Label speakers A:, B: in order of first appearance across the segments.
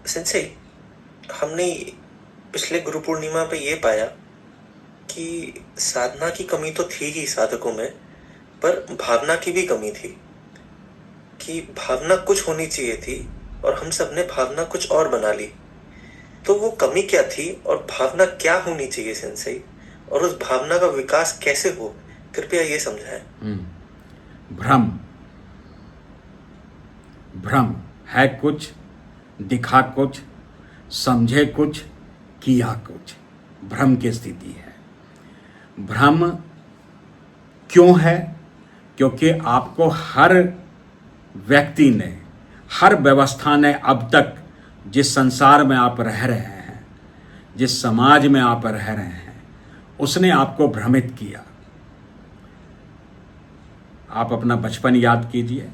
A: Sense, हमने पिछले गुरु पूर्णिमा पे ये पाया कि साधना की कमी तो थी ही साधकों में, पर भावना की भी कमी थी। कि भावना कुछ होनी चाहिए थी और हम सब ने भावना कुछ और बना ली। तो वो कमी क्या थी और भावना क्या होनी चाहिए सेंसे, और उस भावना का विकास कैसे हो, कृपया ये समझाएं।
B: भ्रम भ्रम है कुछ, दिखा कुछ, समझे कुछ, किया कुछ, भ्रम की स्थिति है। भ्रम क्यों है? क्योंकि आपको हर व्यक्ति ने, हर व्यवस्था ने अब तक जिस संसार में आप रह रहे हैं, जिस समाज में आप रह रहे हैं, उसने आपको भ्रमित किया। आप अपना बचपन याद कीजिए।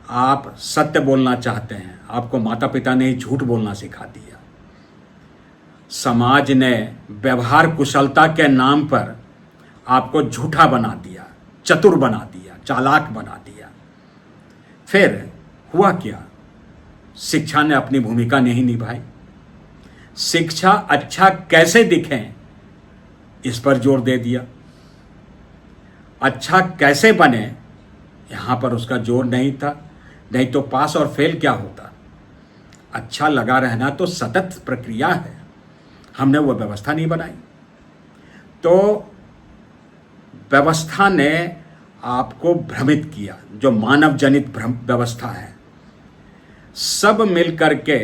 B: आप सत्य बोलना चाहते हैं, आपको माता पिता ने ही झूठ बोलना सिखा दिया। समाज ने व्यवहार कुशलता के नाम पर आपको झूठा बना दिया, चतुर बना दिया, चालाक बना दिया। फिर हुआ क्या? शिक्षा ने अपनी भूमिका नहीं निभाई। शिक्षा अच्छा कैसे दिखें, इस पर जोर दे दिया। अच्छा कैसे बने, यहां पर उसका जोर नहीं था। नहीं तो पास और फेल क्या होता। अच्छा लगा रहना तो सतत प्रक्रिया है, हमने वो व्यवस्था नहीं बनाई। तो व्यवस्था ने आपको भ्रमित किया, जो मानव जनित व्यवस्था है। सब मिल करके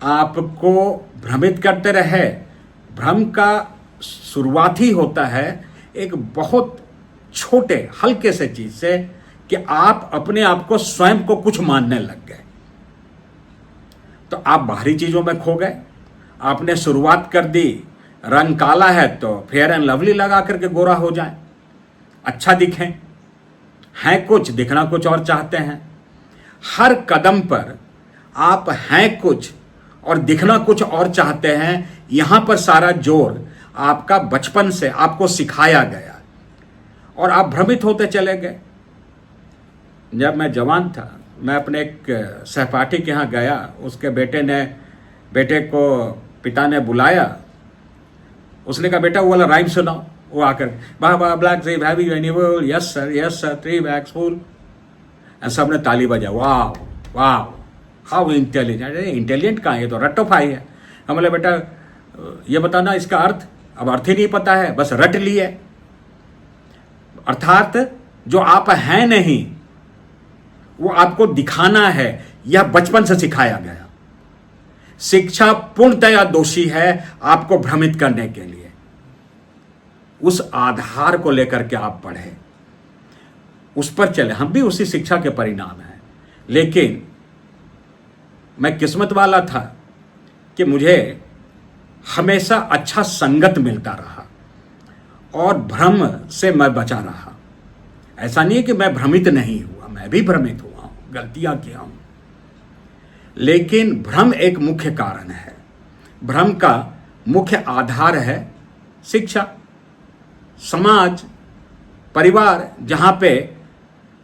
B: आपको भ्रमित करते रहे। भ्रम का शुरुआत ही होता है एक बहुत छोटे हल्के से चीज से, कि आप अपने आप को स्वयं को कुछ मानने लग गए। तो आप बाहरी चीजों में खो गए। आपने शुरुआत कर दी, रंग काला है तो फेयर एंड लवली लगा करके गोरा हो जाए, अच्छा दिखें। हैं कुछ, दिखना कुछ और चाहते हैं। हर कदम पर आप हैं कुछ और दिखना कुछ और चाहते हैं। यहां पर सारा जोर आपका बचपन से आपको सिखाया गया और आप भ्रमित होते चले गए। जब मैं जवान था, मैं अपने एक सहपाठी के यहाँ गया। उसके बेटे को पिता ने बुलाया। उसने कहा, बेटा वो वाला राइम सुनाओ। वो आकर, वाह वाह ब्लैक सी heavy animal, yes sir 3 bags full। सबने ताली बजा, वाह वाह हाउ इंटेलिजेंट। इंटेलिजेंट कहाँ है, ये तो रट्टोफाई है। हम बोले, बेटा ये बताना इसका अर्थ। अब अर्थ ही नहीं पता है, बस रट लिए। अर्थात जो आप हैं नहीं, वो आपको दिखाना है। यह बचपन से सिखाया गया। शिक्षा पूर्णतया दोषी है आपको भ्रमित करने के लिए। उस आधार को लेकर के आप पढ़े, उस पर चले। हम भी उसी शिक्षा के परिणाम हैं। लेकिन मैं किस्मत वाला था कि मुझे हमेशा अच्छा संगत मिलता रहा और भ्रम से मैं बचा रहा। ऐसा नहीं है कि मैं भ्रमित नहीं हुआ, मैं भी भ्रमित हुआ हूं, गलतियां किया हूं। लेकिन भ्रम एक मुख्य कारण है। भ्रम का मुख्य आधार है शिक्षा, समाज, परिवार, जहां पे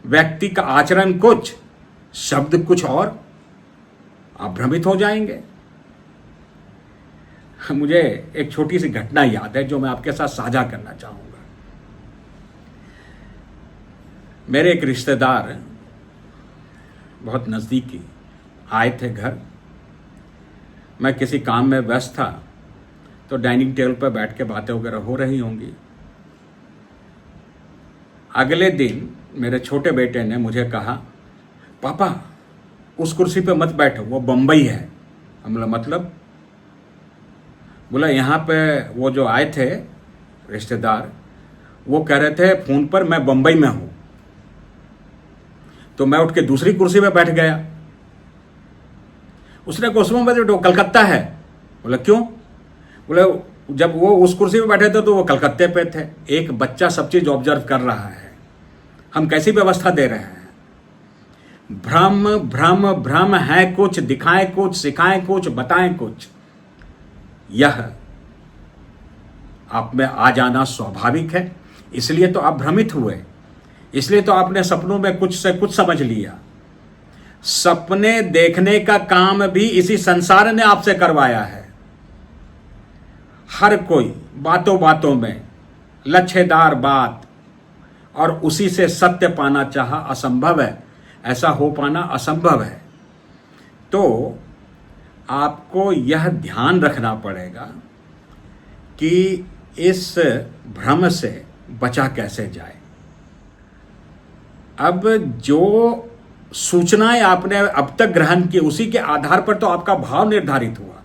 B: व्यक्ति का आचरण कुछ, शब्द कुछ और, आप भ्रमित हो जाएंगे। मुझे एक छोटी सी घटना याद है जो मैं आपके साथ साझा करना चाहूंगा। मेरे एक रिश्तेदार बहुत नज़दीकी आए थे घर। मैं किसी काम में व्यस्त था, तो डाइनिंग टेबल पर बैठ के बातें वगैरह हो रही होंगी। अगले दिन मेरे छोटे बेटे ने मुझे कहा, पापा उस कुर्सी पे मत बैठो, वो बम्बई है। हम बोला, मतलब? बोला, यहाँ पे वो जो आए थे रिश्तेदार, वो कह रहे थे फोन पर मैं बम्बई में हूं। तो मैं उठ के दूसरी कुर्सी पे बैठ गया। उसने कहा, उसमें बैठो, कलकत्ता है। बोला, क्यों? बोले, जब वो उस कुर्सी पे बैठे थे तो वो कलकत्ते पे थे। एक बच्चा सब चीज ऑब्जर्व कर रहा है, हम कैसी व्यवस्था दे रहे हैं। भ्रम भ्रम भ्रम है कुछ, दिखाएं कुछ, सिखाएं कुछ, बताएं कुछ। यह आप में आ जाना स्वाभाविक है। इसलिए तो आप भ्रमित हुए, इसलिए तो आपने सपनों में कुछ से कुछ समझ लिया। सपने देखने का काम भी इसी संसार ने आपसे करवाया है। हर कोई बातों बातों में लच्छेदार बात और उसी से सत्य पाना चाहा असंभव है, ऐसा हो पाना असंभव है। तो आपको यह ध्यान रखना पड़ेगा कि इस भ्रम से बचा कैसे जाए। अब जो सूचनाएं आपने अब तक ग्रहण की, उसी के आधार पर तो आपका भाव निर्धारित हुआ।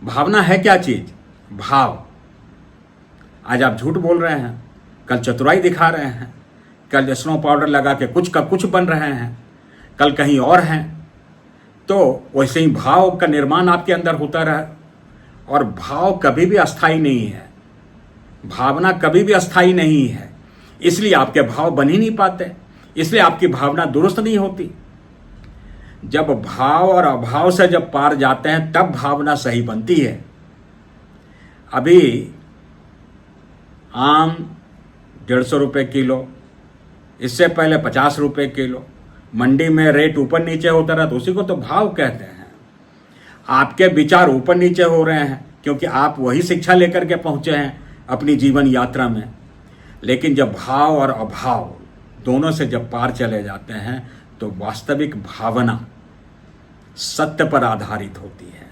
B: भावना है क्या चीज? भाव। आज आप झूठ बोल रहे हैं, कल चतुराई दिखा रहे हैं, कल स्नो पाउडर लगा के कुछ का कुछ बन रहे हैं, कल कहीं और हैं। तो वैसे ही भाव का निर्माण आपके अंदर होता रहा। और भाव कभी भी अस्थाई नहीं है, भावना कभी भी अस्थाई नहीं है, इसलिए आपके भाव बन ही नहीं पाते, इसलिए आपकी भावना दुरुस्त नहीं होती। जब भाव और अभाव से जब पार जाते हैं तब भावना सही बनती है। अभी आम 150 रुपये किलो, इससे पहले 50 रुपये किलो, मंडी में रेट ऊपर नीचे होता रहा, तो उसी को तो भाव कहते हैं। आपके विचार ऊपर नीचे हो रहे हैं क्योंकि आप वही शिक्षा लेकर के पहुंचे हैं अपनी जीवन यात्रा में। लेकिन जब भाव और अभाव दोनों से जब पार चले जाते हैं तो वास्तविक भावना सत्य पर आधारित होती है,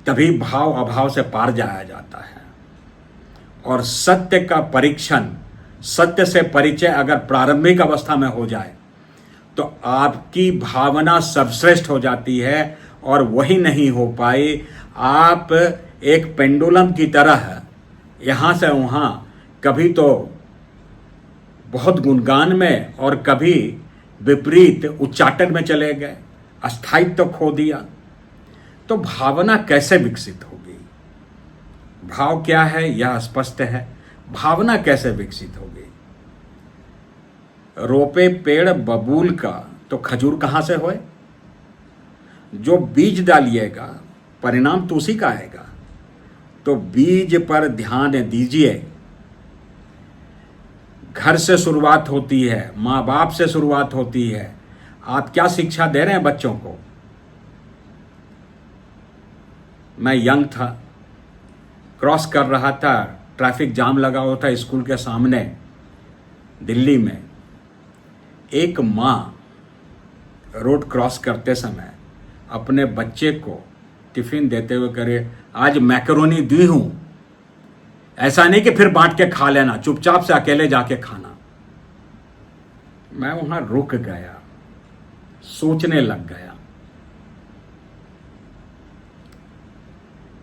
B: तभी भाव अभाव से पार जाया जाता है। और सत्य का परीक्षण, सत्य से परिचय अगर प्रारंभिक अवस्था में हो जाए तो आपकी भावना सर्वश्रेष्ठ हो जाती है। और वही नहीं हो पाई, आप एक पेंडुलम की तरह यहाँ से वहाँ, कभी तो बहुत गुणगान में और कभी विपरीत उच्चाटन में चले गए, अस्थायित्व खो दिया। तो भावना कैसे विकसित होगी? भाव क्या है यह स्पष्ट है, भावना कैसे विकसित होगी? रोपे पेड़ बबूल का तो खजूर कहाँ से होए? जो बीज डालिएगा परिणाम तो उसी का आएगा। तो बीज पर ध्यान दीजिए। घर से शुरुआत होती है, माँ बाप से शुरुआत होती है। आप क्या शिक्षा दे रहे हैं बच्चों को? मैं यंग था, क्रॉस कर रहा था, ट्रैफिक जाम लगा हुआ था स्कूल के सामने दिल्ली में। एक माँ रोड क्रॉस करते समय अपने बच्चे को टिफिन देते हुए करे, आज मैकरोनी दी हूं, ऐसा नहीं कि फिर बांट के खा लेना, चुपचाप से अकेले जाके खाना। मैं वहां रुक गया, सोचने लग गया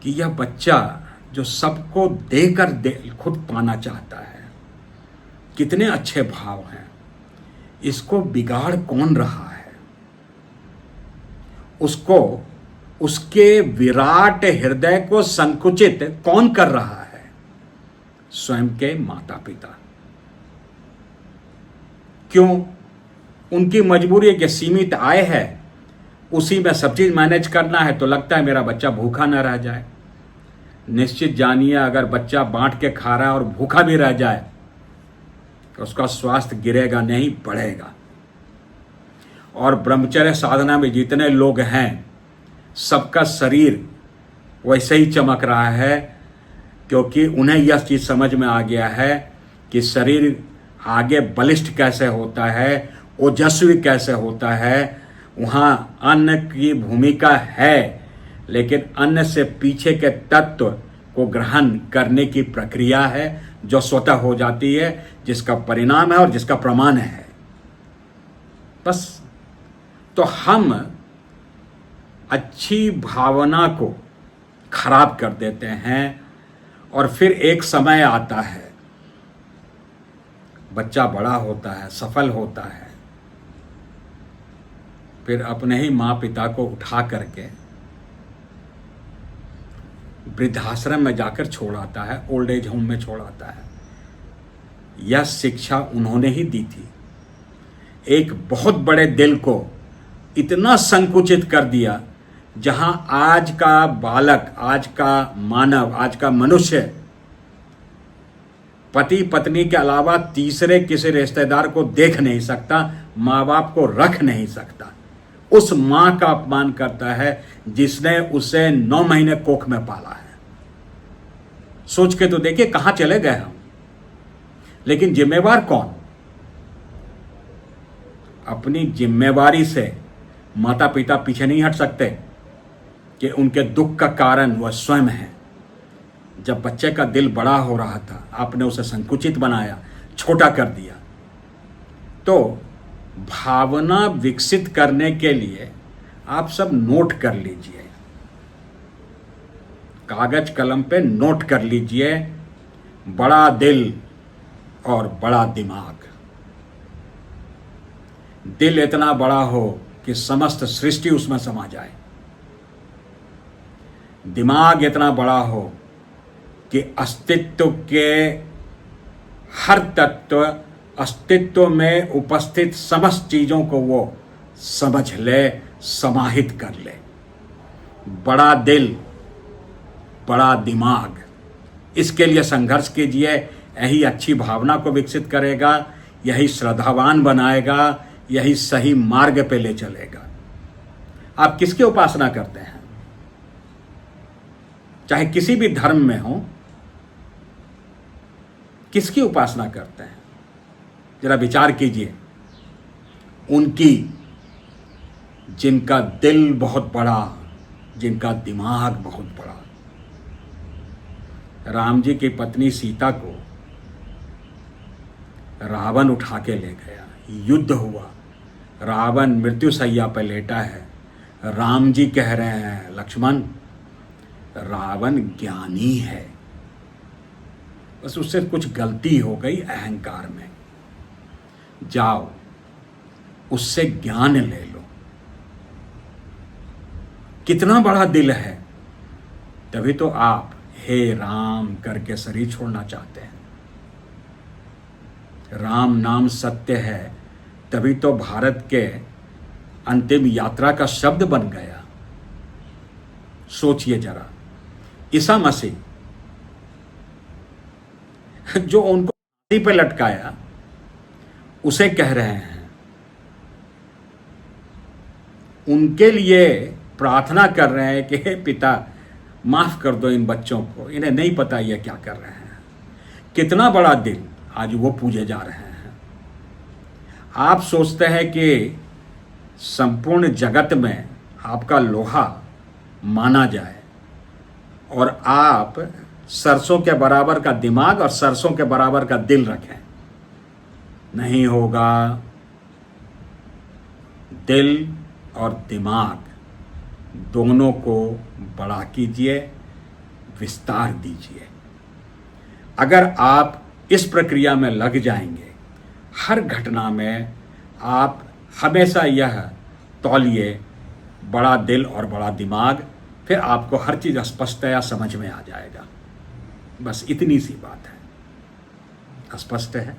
B: कि यह बच्चा जो सबको देकर खुद पाना चाहता है, कितने अच्छे भाव हैं, इसको बिगाड़ कौन रहा है? उसको, उसके विराट हृदय को संकुचित कौन कर रहा है? स्वयं के माता पिता। क्यों? उनकी मजबूरी है कि सीमित आय है, उसी में सब चीज मैनेज करना है, तो लगता है मेरा बच्चा भूखा न रह जाए। निश्चित जानिए, अगर बच्चा बांट के खा रहा है और भूखा भी रह जाए तो उसका स्वास्थ्य गिरेगा नहीं, बढ़ेगा। और ब्रह्मचर्य साधना में जितने लोग हैं सबका शरीर वैसे ही चमक रहा है, क्योंकि उन्हें यह चीज समझ में आ गया है कि शरीर आगे बलिष्ठ कैसे होता है, ओजस्वी कैसे होता है। वहाँ अन्न की भूमिका है, लेकिन अन्न से पीछे के तत्व को ग्रहण करने की प्रक्रिया है जो स्वतः हो जाती है, जिसका परिणाम है और जिसका प्रमाण है। बस। तो हम अच्छी भावना को खराब कर देते हैं और फिर एक समय आता है, बच्चा बड़ा होता है, सफल होता है, फिर अपने ही माँ पिता को उठा करके वृद्धाश्रम में जाकर छोड़ आता है, ओल्ड एज होम में छोड़ आता है। यह शिक्षा उन्होंने ही दी थी। एक बहुत बड़े दिल को इतना संकुचित कर दिया, जहां आज का बालक, आज का मानव, आज का मनुष्य पति पत्नी के अलावा तीसरे किसी रिश्तेदार को देख नहीं सकता, माँ बाप को रख नहीं सकता, उस माँ का अपमान करता है जिसने उसे 9 महीने कोख में पाला है। सोच के तो देखिए कहां चले गए हम। लेकिन जिम्मेवार कौन? अपनी जिम्मेवारी से माता पिता पीछे नहीं हट सकते कि उनके दुख का कारण वह स्वयं है। जब बच्चे का दिल बड़ा हो रहा था, आपने उसे संकुचित बनाया, छोटा कर दिया। तो भावना विकसित करने के लिए आप सब नोट कर लीजिए, कागज कलम पे नोट कर लीजिए, बड़ा दिल और बड़ा दिमाग। दिल इतना बड़ा हो कि समस्त सृष्टि उसमें समा जाए, दिमाग इतना बड़ा हो कि अस्तित्व के हर तत्व, अस्तित्व में उपस्थित समस्त चीजों को वो समझ ले, समाहित कर ले। बड़ा दिल, बड़ा दिमाग, इसके लिए संघर्ष कीजिए। यही अच्छी भावना को विकसित करेगा, यही श्रद्धावान बनाएगा, यही सही मार्ग पे ले चलेगा। आप किसकी उपासना करते हैं? चाहे किसी भी धर्म में हो, किसकी उपासना करते हैं? जरा विचार कीजिए। उनकी जिनका दिल बहुत बड़ा, जिनका दिमाग बहुत बड़ा। राम जी की पत्नी सीता को रावण उठा के ले गया, युद्ध हुआ, रावण मृत्युशैया पर लेटा है। राम जी कह रहे हैं, लक्ष्मण, रावण ज्ञानी है, बस उससे कुछ गलती हो गई अहंकार में, जाओ उससे ज्ञान ले लो। कितना बड़ा दिल है, तभी तो आप हे राम करके शरीर छोड़ना चाहते हैं। राम नाम सत्य है, तभी तो भारत के अंतिम यात्रा का शब्द बन गया। सोचिए जरा, ईसा मसीह जो उनको फांसी पे लटकाया, उसे कह रहे हैं, उनके लिए प्रार्थना कर रहे हैं कि हे पिता, माफ कर दो इन बच्चों को, इन्हें नहीं पता ये क्या कर रहे हैं। कितना बड़ा दिल, आज वो पूजे जा रहे हैं। आप सोचते हैं कि संपूर्ण जगत में आपका लोहा माना जाए और आप सरसों के बराबर का दिमाग और सरसों के बराबर का दिल रखें, नहीं होगा। दिल और दिमाग दोनों को बड़ा कीजिए, विस्तार दीजिए। अगर आप इस प्रक्रिया में लग जाएंगे, हर घटना में आप हमेशा यह तौलिए, बड़ा दिल और बड़ा दिमाग, फिर आपको हर चीज़ स्पष्टतया समझ में आ जाएगा। बस इतनी सी बात है। स्पष्ट है?